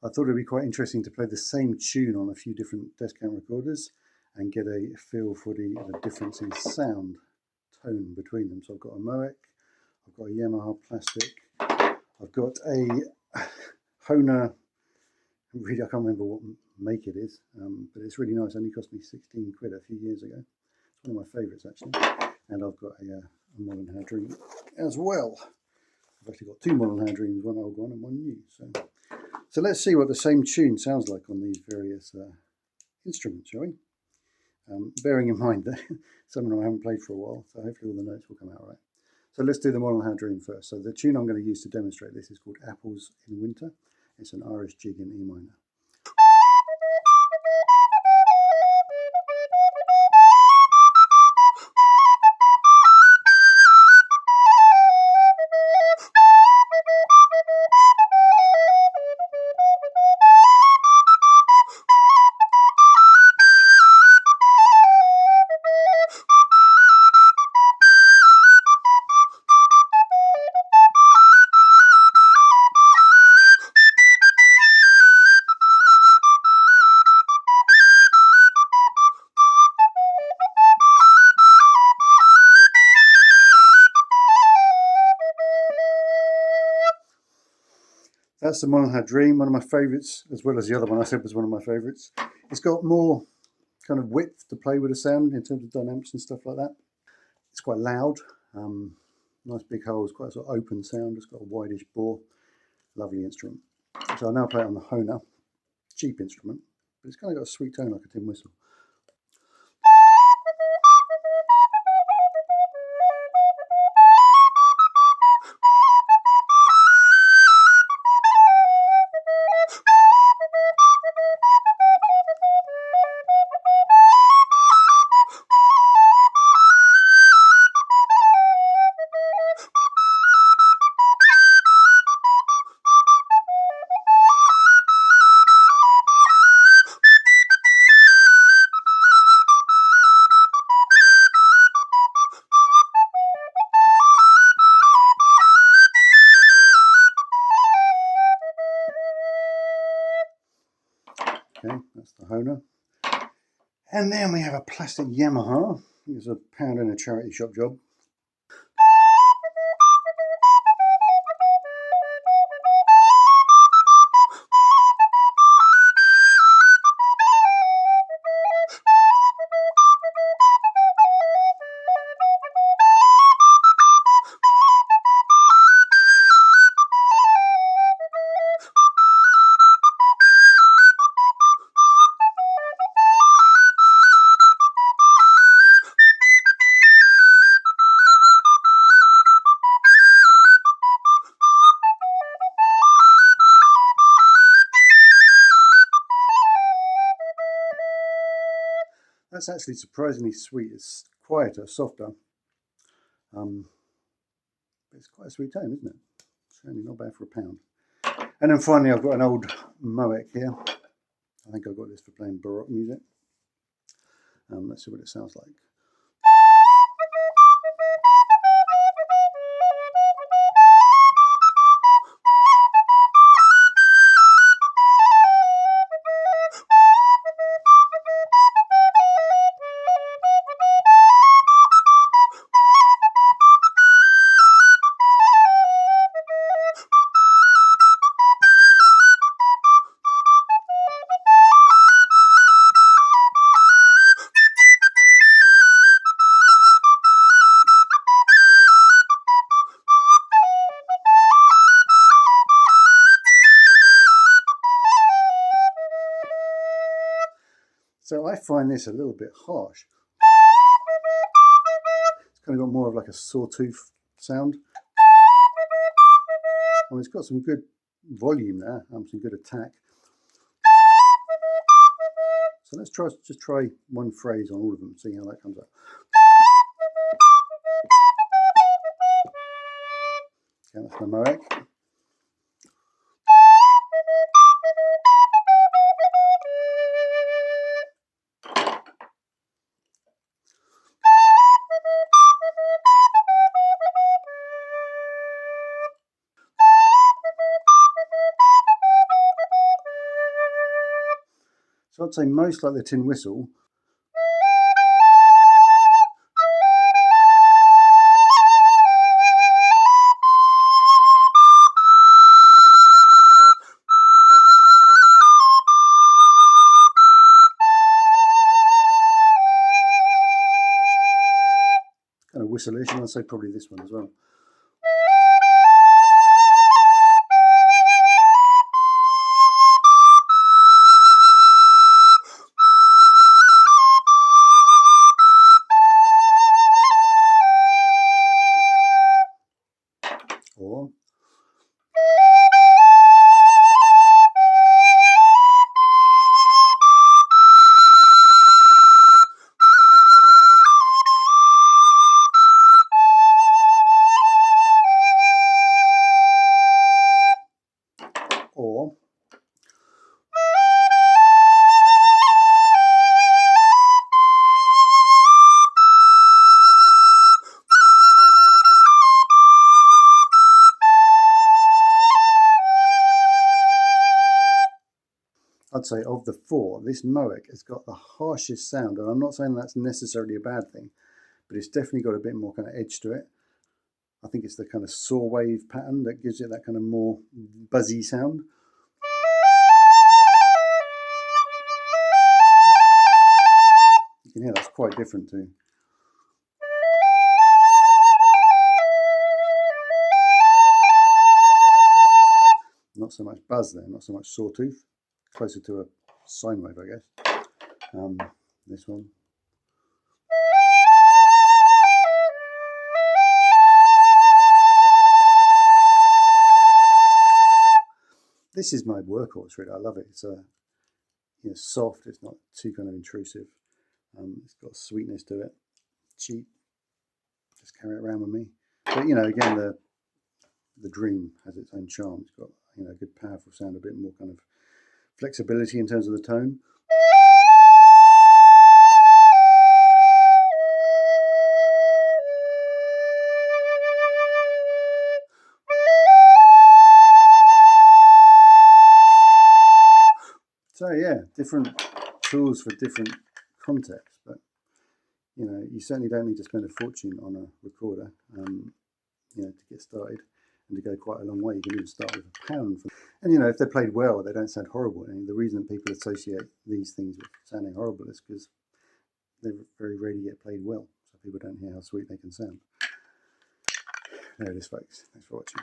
I thought it'd be quite interesting to play the same tune on a few different Descant recorders and get a feel for the difference in sound tone between them. So I've got a Moeck, I've got a Yamaha plastic, I've got a Hohner, really I can't remember what make it is, but it's really nice. It only cost me 16 quid a few years ago. It's one of my favourites actually. And I've got a Mollenhauer Dream as well. I've actually got two Mollenhauer Dreams, one old one and one new. So let's see what the same tune sounds like on these various instruments, shall we? Bearing in mind that some of them I haven't played for a while, so hopefully all the notes will come out right. So let's do the Mollenhauer Dream first. So the tune I'm going to use to demonstrate this is called Apples in Winter. It's an Irish jig in E minor. That's the Mollenhauer Dream, one of my favourites, as well as the other one I said was one of my favourites. It's got more kind of width to play with the sound in terms of dynamics and stuff like that. It's quite loud, nice big holes, quite a sort of open sound. It's got a wideish bore, lovely instrument. So I'll now play it on the Hohner, cheap instrument, but it's kind of got a sweet tone like a tin whistle. Okay, that's the Hohner. And then we have a plastic Yamaha. I think it's £1 in a charity shop job. That's actually surprisingly sweet. It's quieter, softer. It's quite a sweet tone, isn't it? Certainly not bad for £1. And then finally I've got an old Moeck here. I think I got this for playing Baroque music. Let's see what it sounds like. So I find this a little bit harsh. It's kind of got more of like a sawtooth sound. Well, it's got some good volume there, some good attack. So let's just try one phrase on all of them, see how that comes out. Okay, that's the Moeck. So I'd say most like the tin whistle. Kind of whistle-ish, and I'd say probably this one as well. Or I'd say of the four, this Moeck has got the harshest sound, and I'm not saying that's necessarily a bad thing, but it's definitely got a bit more kind of edge to it. I think it's the kind of saw wave pattern that gives it that kind of more buzzy sound. You can hear that's quite different too. Not so much buzz there, not so much sawtooth. Closer to a sine wave, I guess. This one. This is my workhorse, really. I love it. It's soft. It's not too kind of intrusive. It's got a sweetness to it. Cheap. Just carry it around with me. But again, the Dream has its own charm. It's got a good, powerful sound. A bit more kind of flexibility in terms of the tone. So yeah, different tools for different contexts, but you certainly don't need to spend a fortune on a recorder, to get started and to go quite a long way. You can even start with £1. And if they're played well, they don't sound horrible. And the reason that people associate these things with sounding horrible is because they very rarely get played well, so people don't hear how sweet they can sound. There it is, folks. Thanks for watching.